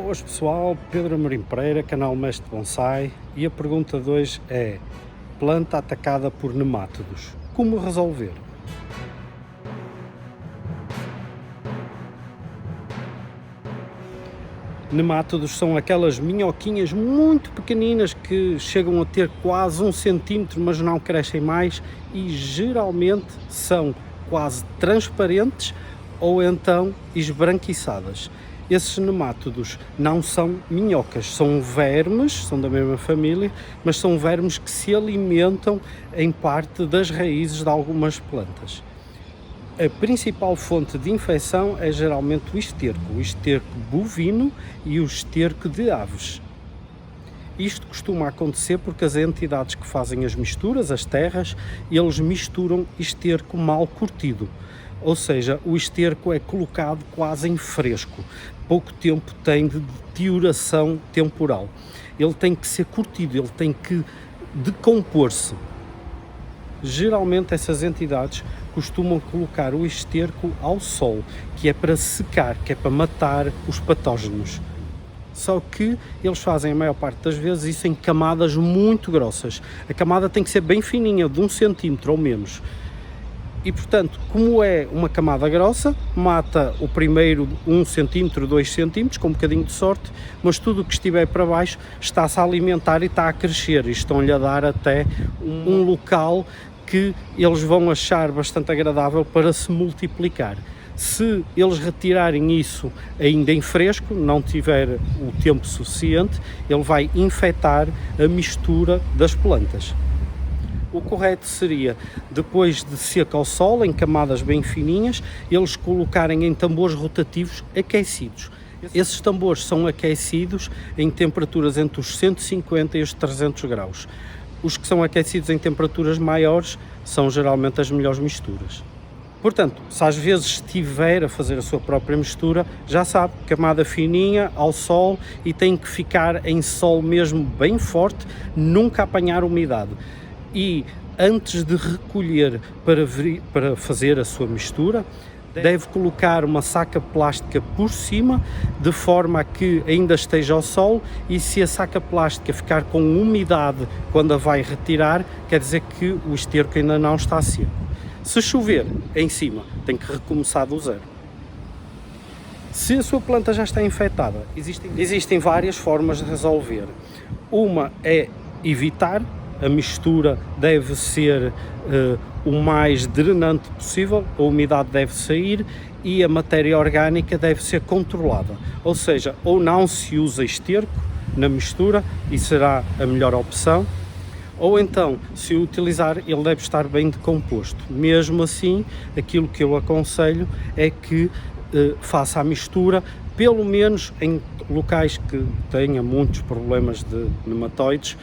Boas pessoal, Pedro Amorim Pereira, canal Mestre Bonsai, e a pergunta de hoje é: planta atacada por nemátodos, como resolver? Nemátodos são aquelas minhoquinhas muito pequeninas que chegam a ter quase 1 centímetro, mas não crescem mais, e geralmente são quase transparentes ou então esbranquiçadas. Esses nemátodos não são minhocas, são vermes, são da mesma família, mas são vermes que se alimentam em parte das raízes de algumas plantas. A principal fonte de infecção é geralmente o esterco bovino e o esterco de aves. Isto costuma acontecer porque as entidades que fazem as misturas, as terras, eles misturam esterco mal curtido. Ou seja, o esterco é colocado quase em fresco, pouco tempo tem de deterioração temporal. Ele tem que ser curtido, ele tem que decompor-se. Geralmente essas entidades costumam colocar o esterco ao sol, que é para secar, que é para matar os patógenos. Só que eles fazem a maior parte das vezes isso em camadas muito grossas. A camada tem que ser bem fininha, de 1 centímetro ou menos. E portanto, como é uma camada grossa, mata o primeiro 1 centímetro, 2 centímetros, com um bocadinho de sorte, mas tudo o que estiver para baixo está-se a alimentar e está a crescer, e estão-lhe a dar até um local que eles vão achar bastante agradável para se multiplicar. Se eles retirarem isso ainda em fresco, não tiver o tempo suficiente, ele vai infectar a mistura das plantas. O correto seria, depois de seca ao sol, em camadas bem fininhas, eles colocarem em tambores rotativos aquecidos. Esses tambores são aquecidos em temperaturas entre os 150 e os 300 graus. Os que são aquecidos em temperaturas maiores são geralmente as melhores misturas. Portanto, se às vezes estiver a fazer a sua própria mistura, já sabe, camada fininha, ao sol, e tem que ficar em sol mesmo bem forte, nunca apanhar umidade. E antes de recolher para fazer a sua mistura, deve colocar uma saca plástica por cima, de forma a que ainda esteja ao sol, e se a saca plástica ficar com umidade quando a vai retirar, quer dizer que o esterco ainda não está seco. Se chover em cima, tem que recomeçar do zero. Se a sua planta já está infectada, existem várias formas de resolver. Uma é evitar. A mistura deve ser o mais drenante possível, a umidade deve sair e a matéria orgânica deve ser controlada. Ou seja, ou não se usa esterco na mistura, e será a melhor opção, ou então, se o utilizar, ele deve estar bem decomposto. Mesmo assim, aquilo que eu aconselho é que faça a mistura, pelo menos em locais que tenha muitos problemas de nematóides,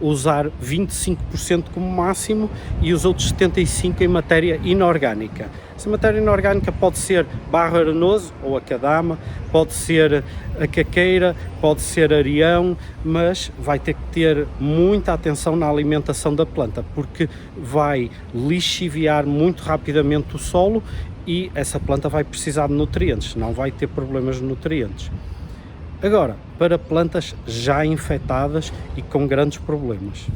usar 25% como máximo e os outros 75% em matéria inorgânica. Essa matéria inorgânica pode ser barro arenoso ou acadama, pode ser a caqueira, pode ser arião, mas vai ter que ter muita atenção na alimentação da planta, porque vai lixiviar muito rapidamente o solo e essa planta vai precisar de nutrientes, não vai ter problemas de nutrientes. Agora, para plantas já infectadas e com grandes problemas.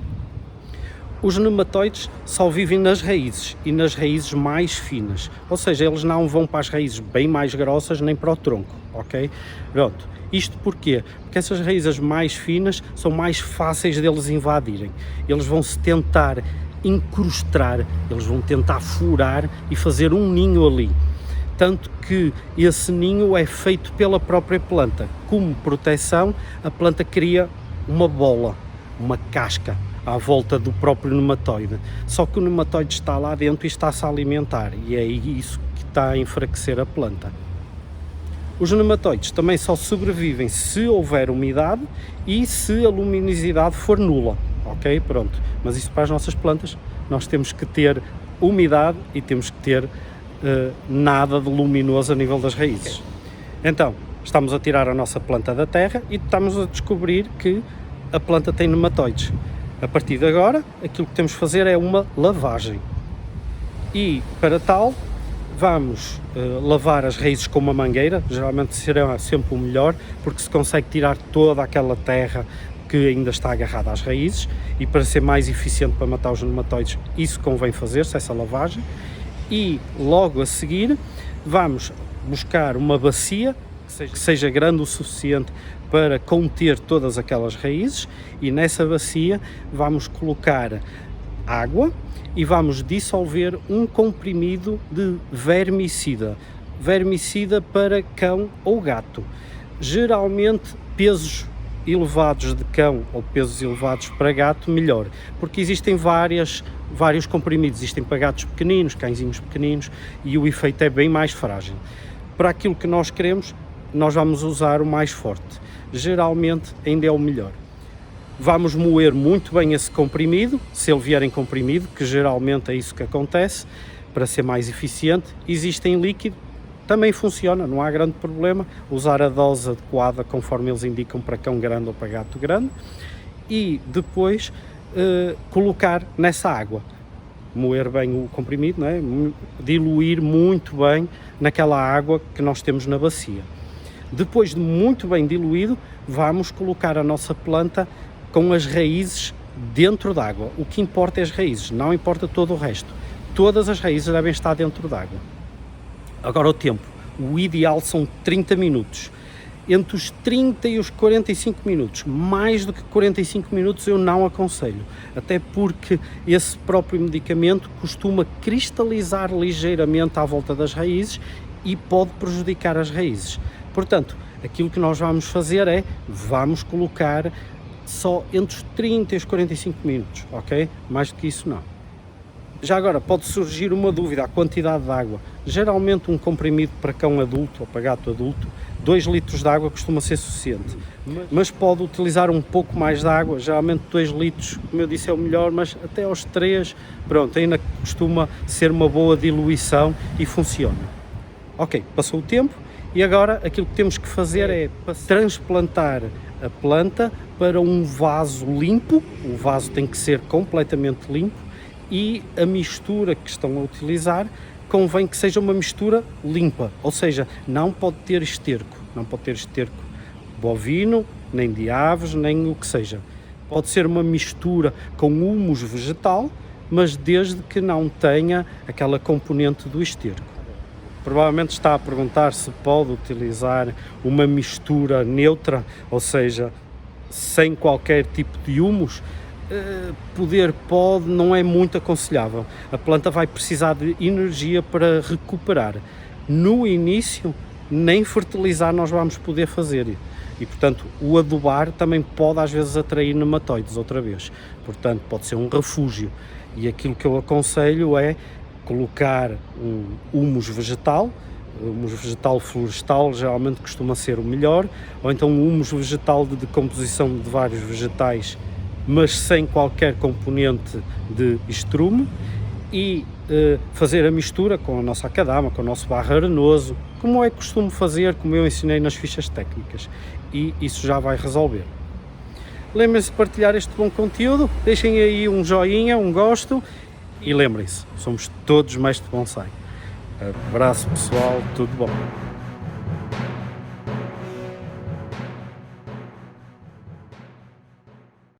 Os nematóides só vivem nas raízes e nas raízes mais finas, ou seja, eles não vão para as raízes bem mais grossas nem para o tronco, ok? Pronto. Isto porquê? Porque essas raízes mais finas são mais fáceis deles invadirem. Eles vão se tentar incrustar, eles vão tentar furar e fazer um ninho ali. Tanto que esse ninho é feito pela própria planta. Como proteção, a planta cria uma bola, uma casca à volta do próprio nematóide. Só que o nematóide está lá dentro e está-se a alimentar, e é isso que está a enfraquecer a planta. Os nematóides também só sobrevivem se houver umidade e se a luminosidade for nula, ok? Pronto. Mas isso para as nossas plantas, nós temos que ter umidade e temos que ter nada de luminoso a nível das raízes. Então, estamos a tirar a nossa planta da terra e estamos a descobrir que a planta tem nematóides. A partir de agora, aquilo que temos de fazer é uma lavagem. E, para tal, Vamos lavar as raízes com uma mangueira, geralmente será sempre o melhor, porque se consegue tirar toda aquela terra que ainda está agarrada às raízes, e para ser mais eficiente para matar os nematóides, isso convém fazer-se, essa lavagem. E logo a seguir vamos buscar uma bacia que seja grande o suficiente para conter todas aquelas raízes, e nessa bacia vamos colocar água e vamos dissolver um comprimido de vermicida para cão ou gato. Geralmente pesos elevados de cão ou pesos elevados para gato, melhor, porque existem vários comprimidos, existem para gatos pequeninos, cãezinhos pequeninos, e o efeito é bem mais frágil. Para aquilo que nós queremos, nós vamos usar o mais forte, geralmente ainda é o melhor. Vamos moer muito bem esse comprimido, se ele vier em comprimido, que geralmente é isso que acontece, para ser mais eficiente. Existe em líquido, também funciona, não há grande problema, usar a dose adequada conforme eles indicam para cão grande ou para gato grande, e depois colocar nessa água, moer bem o comprimido, não é? Diluir muito bem naquela água que nós temos na bacia. Depois de muito bem diluído, vamos colocar a nossa planta com as raízes dentro d'água. O que importa é as raízes, não importa todo o resto. Todas as raízes devem estar dentro d'água. Agora o tempo, o ideal são 30 minutos. Entre os 30 e os 45 minutos, mais do que 45 minutos eu não aconselho, até porque esse próprio medicamento costuma cristalizar ligeiramente à volta das raízes e pode prejudicar as raízes. Portanto, aquilo que nós vamos fazer é, vamos colocar só entre os 30 e os 45 minutos, ok? Mais do que isso não. Já agora pode surgir uma dúvida, a quantidade de água. Geralmente um comprimido para cão adulto ou para gato adulto, 2 litros de água costuma ser suficiente, mas pode utilizar um pouco mais de água, geralmente 2 litros, como eu disse, é o melhor, mas até aos 3, pronto, ainda costuma ser uma boa diluição e funciona. Ok, passou o tempo e agora aquilo que temos que fazer é transplantar a planta para um vaso limpo, o vaso tem que ser completamente limpo, e a mistura que estão a utilizar convém que seja uma mistura limpa, ou seja, não pode ter esterco bovino, nem de aves, nem o que seja. Pode ser uma mistura com humus vegetal, mas desde que não tenha aquela componente do esterco. Provavelmente está a perguntar se pode utilizar uma mistura neutra, ou seja, sem qualquer tipo de humus. Pode, não é muito aconselhável. A planta vai precisar de energia para recuperar. No início, nem fertilizar nós vamos poder fazer. E, portanto, o adubar também pode às vezes atrair nematóides outra vez. Portanto, pode ser um refúgio. E aquilo que eu aconselho é colocar um humus vegetal, florestal geralmente costuma ser o melhor, ou então um humus vegetal de decomposição de vários vegetais, mas sem qualquer componente de estrume, e fazer a mistura com a nossa acadama, com o nosso barro arenoso, como é costume fazer, como eu ensinei nas fichas técnicas, e isso já vai resolver. Lembrem-se de partilhar este bom conteúdo, deixem aí um joinha, um gosto, e lembrem-se, somos todos mestres de bonsai. Abraço pessoal, tudo bom.